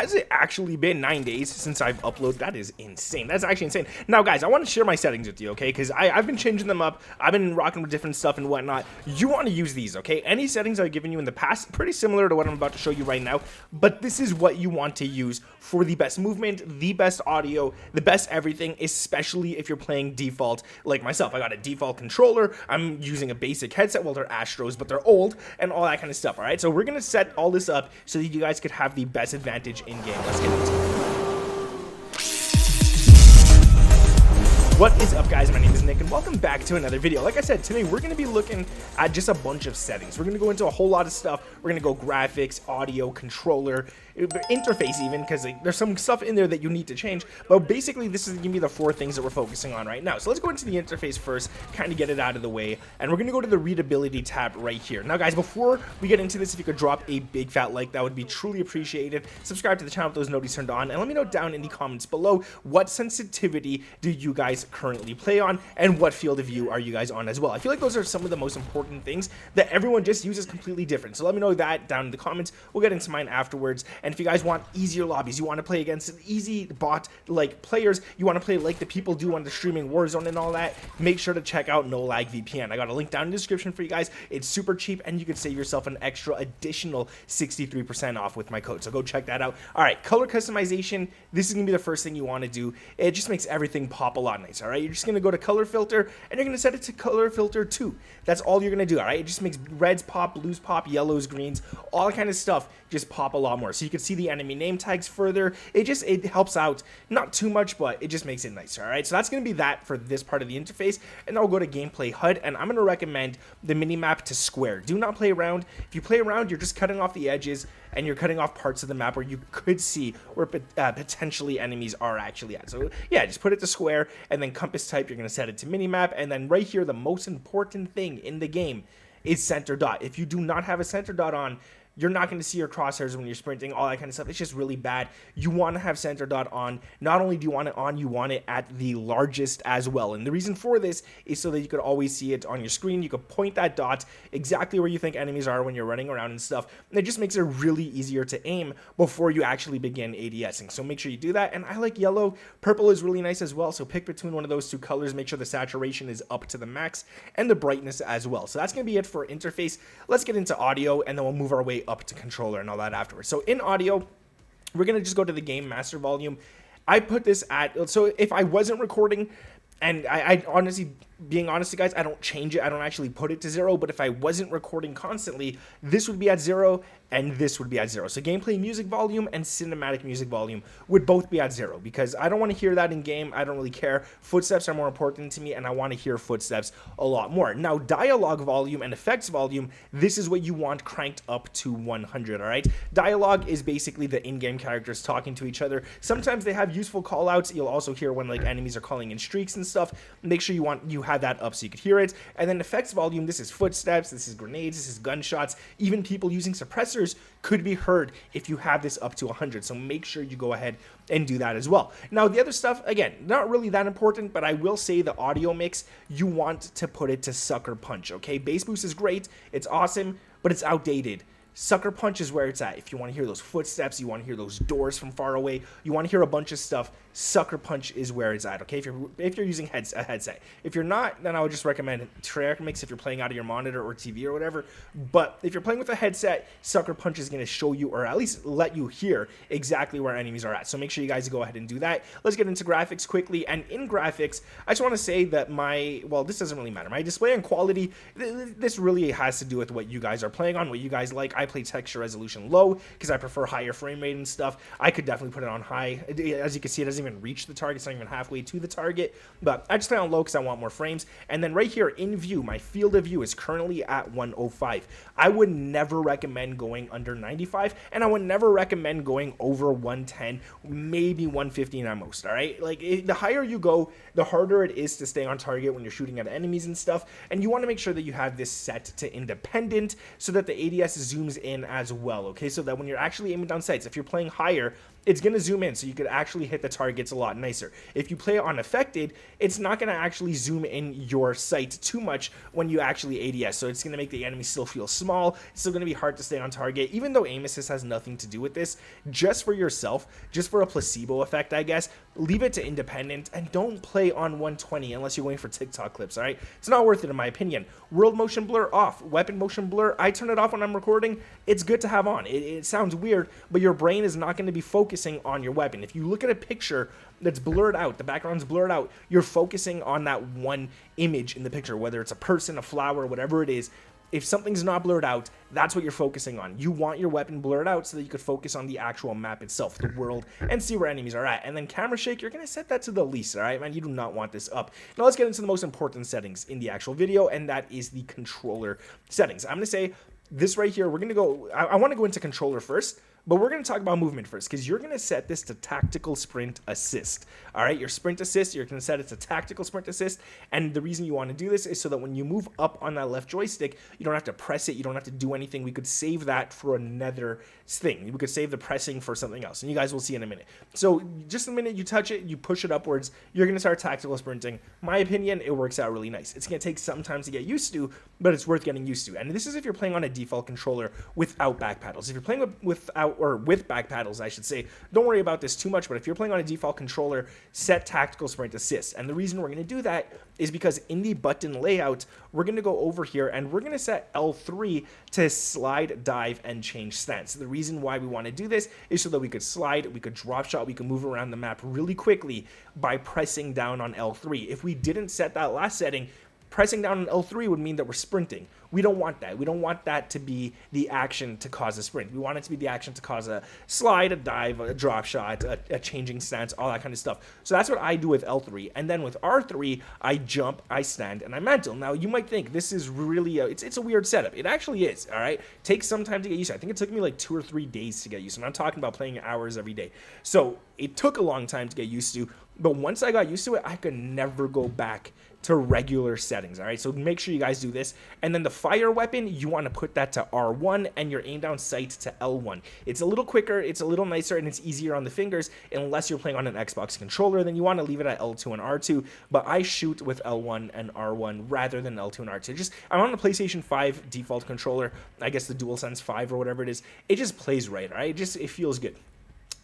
has it actually been 9 days since I've uploaded? That is insane. That's actually insane. Now, guys, I want to share my settings with you, okay? Because I've been changing them up. I've been rocking with different stuff and whatnot. You want to use these, okay? Any settings I've given you in the past, pretty similar to what I'm about to show you right now, but this is what you want to use for the best movement, the best audio, the best everything, especially if you're playing default like myself. I got a default controller. I'm using a basic headset. Well, they're Astros, but they're old and all that kind of stuff, all right? So we're going to set all this up so that you guys could have the best advantage in game. Let's get into it. What is up, guys? My name is Nick and welcome back to another video. Like I said, today we're going to be looking at just a bunch of settings. We're going to go into a whole lot of stuff. We're going to go graphics, audio, controller, interface even, because there's some stuff in there that you need to change. But basically, this is going to be the 4 things that we're focusing on right now. So let's go into the interface first, kind of get it out of the way. And we're going to go to the readability tab right here. Now, guys, before we get into this, if you could drop a big fat like, that would be truly appreciated. Subscribe to the channel with those notifications turned on. And let me know down in the comments below, what sensitivity do you guys currently play on, and what field of view are you guys on as well? I feel like those are some of the most important things that everyone just uses completely different. So let me know that down in the comments. We'll get into mine afterwards. And if you guys want easier lobbies, you want to play against easy bot like players, you want to play like the people do on the streaming Warzone and all that, make sure to check out No Lag VPN. I got a link down in the description for you guys. It's super cheap and you can save yourself an extra additional 63% off with my code. So go check that out. All right, color customization. This is gonna be the first thing you want to do. It just makes everything pop a lot nicer. All right, you're just going to go to color filter and you're going to set it to color filter 2. That's all you're going to do. All right, it just makes reds pop, blues pop, yellows, greens, all that kind of stuff just pop a lot more. So you can see the enemy name tags further. It helps out, not too much, but it just makes it nicer. All right, so that's going to be that for this part of the interface. And I'll go to gameplay HUD and I'm going to recommend the minimap to square. Do not play around. If you play around, you're just cutting off the edges and you're cutting off parts of the map where you could see where potentially enemies are actually at. So yeah, just put it to square, and then compass type, you're going to set it to minimap, and then right here, the most important thing in the game is center dot. If you do not have a center dot on, you're not going to see your crosshairs when you're sprinting, all that kind of stuff. It's just really bad. You want to have center dot on. Not only do you want it on, you want it at the largest as well. And the reason for this is so that you could always see it on your screen. You could point that dot exactly where you think enemies are when you're running around and stuff. And it just makes it really easier to aim before you actually begin ADSing. So make sure you do that. And I like yellow. Purple is really nice as well. So pick between one of those 2 colors. Make sure the saturation is up to the max and the brightness as well. So that's going to be it for interface. Let's get into audio and then we'll move our way up to controller and all that afterwards. So in audio, we're going to just go to the game master volume. I put this at, so if I wasn't recording, and I honestly, being honest with you guys, I don't change it. I don't actually put it to 0, but if I wasn't recording constantly, this would be at 0 and this would be at 0. So gameplay music volume and cinematic music volume would both be at 0 because I don't want to hear that in game. I don't really care. Footsteps are more important to me and I want to hear footsteps a lot more. Now, dialogue volume and effects volume, this is what you want cranked up to 100, all right? Dialogue is basically the in-game characters talking to each other. Sometimes they have useful call-outs. You'll also hear when like enemies are calling in streaks and stuff. Make sure you have that up so you could hear it. And then effects volume, this is footsteps, this is grenades, this is gunshots, even people using suppressors could be heard if you have this up to 100. So make sure you go ahead and do that as well. Now the other stuff, again, not really that important, but I will say the audio mix, you want to put it to sucker punch, okay? Bass boost is great, it's awesome, but it's outdated. Sucker punch is where it's at. If you want to hear those footsteps, you want to hear those doors from far away, you want to hear a bunch of stuff, sucker punch is where it's at, okay? If you're using a headset. If you're not, then I would just recommend track mix if you're playing out of your monitor or TV or whatever. But if you're playing with a headset, sucker punch is going to show you, or at least let you hear exactly where enemies are at. So make sure you guys go ahead and do that. Let's get into graphics quickly. And in graphics, I just want to say that this doesn't really matter. My display and quality, this really has to do with what you guys are playing on, what you guys like. I play texture resolution low because I prefer higher frame rate and stuff. I could definitely put it on high. As you can see, it doesn't even reach the target. It's not even halfway to the target, but I just play on low because I want more frames. And then right here in view, my field of view is currently at 105. I would never recommend going under 95, and I would never recommend going over 110, maybe 115 at most, all right? Like, the higher you go, the harder it is to stay on target when you're shooting at enemies and stuff, and you want to make sure that you have this set to independent so that the ADS zooms settings in as well, okay, so that when you're actually aiming down sights, if you're playing higher, it's going to zoom in so you could actually hit the targets a lot nicer. If you play it unaffected, it's not going to actually zoom in your sight too much when you actually ADS, so it's going to make the enemy still feel small. It's still going to be hard to stay on target, even though aim assist has nothing to do with this. Just for yourself, just for a placebo effect, I guess, leave it to independent and don't play on 120 unless you're waiting for TikTok clips, all right? It's not worth it in my opinion. World motion blur off, weapon motion blur, I turn it off when I'm recording. It's good to have on. It sounds weird, but your brain is not going to be focusing on your weapon. If you look at a picture that's blurred out, the background's blurred out, you're focusing on that one image in the picture, whether it's a person, a flower, whatever it is. If something's not blurred out, that's what you're focusing on. You want your weapon blurred out so that you could focus on the actual map itself, the world, and see where enemies are at. And then camera shake, you're going to set that to the least, all right, man? You do not want this up. Now let's get into the most important settings in the actual video, and that is the controller settings. I'm going to say this right here, we're going to go, I want to go into controller first, but we're going to talk about movement first, because you're going to set this to tactical sprint assist. All right, your sprint assist, you're going to set it to tactical sprint assist. And the reason you want to do this is so that when you move up on that left joystick, you don't have to press it. You don't have to do anything. We could save that for another thing. We could save the pressing for something else. And you guys will see in a minute. So just the minute you touch it, you push it upwards, you're going to start tactical sprinting. My opinion, it works out really nice. It's going to take some time to get used to, but it's worth getting used to. And this is if you're playing on a default controller without back paddles. If you're playing with back paddles, I should say, don't worry about this too much, but if you're playing on a default controller, set tactical sprint assist. And the reason we're going to do that is because in the button layout, we're going to go over here and we're going to set L3 to slide, dive, and change stance. The reason why we want to do this is so that we could slide, we could drop shot, we could move around the map really quickly by pressing down on L3. If we didn't set that last setting, pressing down on L3 would mean that we're sprinting. We don't want that. We don't want that to be the action to cause a sprint. We want it to be the action to cause a slide, a dive, a drop shot, a changing stance, all that kind of stuff. So that's what I do with L3. And then with R3, I jump, I stand, and I mantle. Now, you might think this is really, it's a weird setup. It actually is, all right? Takes some time to get used to. I think it took me like 2 or 3 days to get used to. And I'm talking about playing hours every day. So it took a long time to get used to. But once I got used to it, I could never go back to regular settings, all right? So make sure you guys do this. And then the fire weapon, you want to put that to R1 and your aim down sight to L1. It's a little quicker, it's a little nicer, and it's easier on the fingers unless you're playing on an Xbox controller. Then you want to leave it at L2 and R2, but I shoot with L1 and R1 rather than L2 and R2. I'm on the PlayStation 5 default controller, I guess the DualSense 5 or whatever it is. It just plays right, all right? It feels good.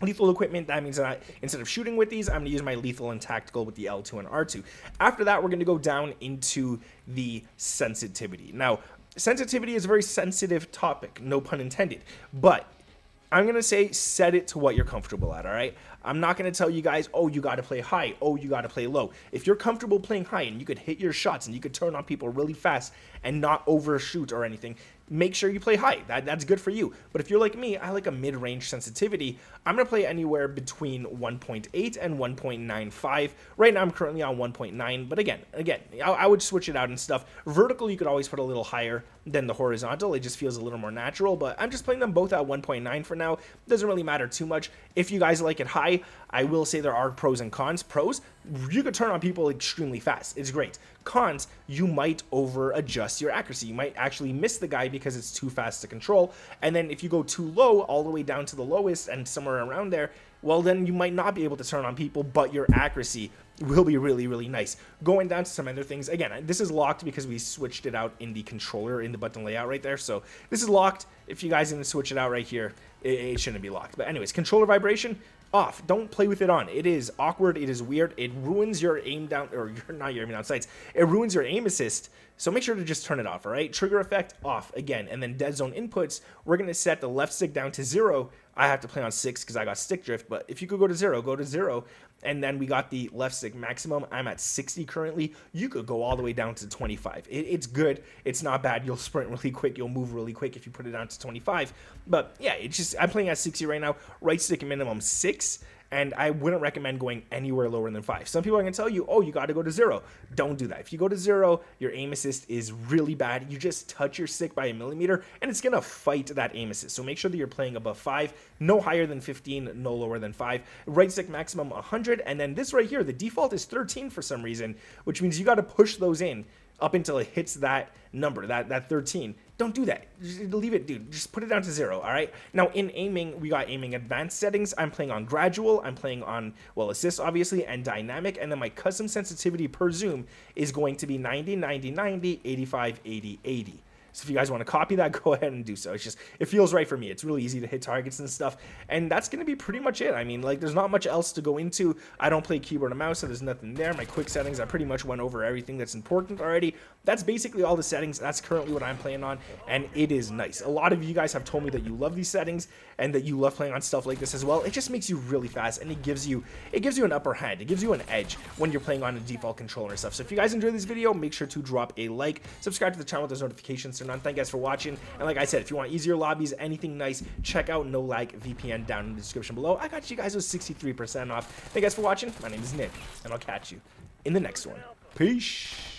Lethal equipment, that means that instead of shooting with these, I'm going to use my lethal and tactical with the L2 and R2. After that, we're going to go down into the sensitivity. Now, sensitivity is a very sensitive topic, no pun intended, but I'm going to say set it to what you're comfortable at, all right? I'm not going to tell you guys, oh, you got to play high, oh, you got to play low. If you're comfortable playing high and you could hit your shots and you could turn on people really fast and not overshoot or anything, make sure you play high. That's good for you. But if you're like me, I like a mid-range sensitivity. I'm going to play anywhere between 1.8 and 1.95. Right now, I'm currently on 1.9. But again, I would switch it out and stuff. Vertical, you could always put a little higher than the horizontal. It just feels a little more natural. But I'm just playing them both at 1.9 for now. Doesn't really matter too much. If you guys like it high, I will say there are pros and cons. Pros, you could turn on people extremely fast. It's great. Cons, you might over adjust your accuracy. You might actually miss the guy because it's too fast to control. And then if you go too low, all the way down to the lowest and somewhere around there, well, then you might not be able to turn on people, but your accuracy will be really, really nice. Going down to some other things, again, this is locked because we switched it out in the controller, in the button layout right there. So this is locked. If you guys didn't switch it out right here, it shouldn't be locked. But anyways, controller vibration, off. Don't play with it on. It is awkward. It is weird. It ruins your aim down, or not your aim down sights. It ruins your aim assist. So make sure to just turn it off, all right? Trigger effect, off again. And then dead zone inputs, we're going to set the left stick down to 0. I have to play on 6 because I got stick drift. But if you could go to 0, go to 0. And then we got the left stick maximum. I'm at 60 currently. You could go all the way down to 25. It's good. It's not bad. You'll sprint really quick. You'll move really quick if you put it down to 25. But yeah, it's just, I'm playing at 60 right now. Right stick minimum 6. And I wouldn't recommend going anywhere lower than 5. Some people are going to tell you, oh, you got to go to 0. Don't do that. If you go to 0, your aim assist is really bad. You just touch your stick by a millimeter, and it's going to fight that aim assist. So make sure that you're playing above 5, no higher than 15, no lower than 5. Right stick maximum 100, and then this right here, the default is 13 for some reason, which means you got to push those in up until it hits that number, that 13. Don't do that. Just leave it, dude. Just put it down to 0, all right? Now, in aiming, we got aiming advanced settings. I'm playing on gradual. I'm playing on, well, assist, obviously, and dynamic. And then my custom sensitivity per zoom is going to be 90, 90, 90, 85, 80, 80. So if you guys want to copy that, go ahead and do so. It's just, it feels right for me. It's really easy to hit targets and stuff. And that's going to be pretty much it. I mean, like, there's not much else to go into. I don't play keyboard and mouse, so there's nothing there. My quick settings, I pretty much went over everything that's important already. That's basically all the settings. That's currently what I'm playing on, and it is nice. A lot of you guys have told me that you love these settings and that you love playing on stuff like this as well. It just makes you really fast, and it gives you an upper hand. It gives you an edge when you're playing on a default controller and stuff. So if you guys enjoyed this video, make sure to drop a like, subscribe to the channel with those notifications turned on. Thank you guys for watching. And like I said, if you want easier lobbies, anything nice, check out No Lag VPN down in the description below. I got you guys with 63% off. Thank you guys for watching. My name is Nick, and I'll catch you in the next one. Peace.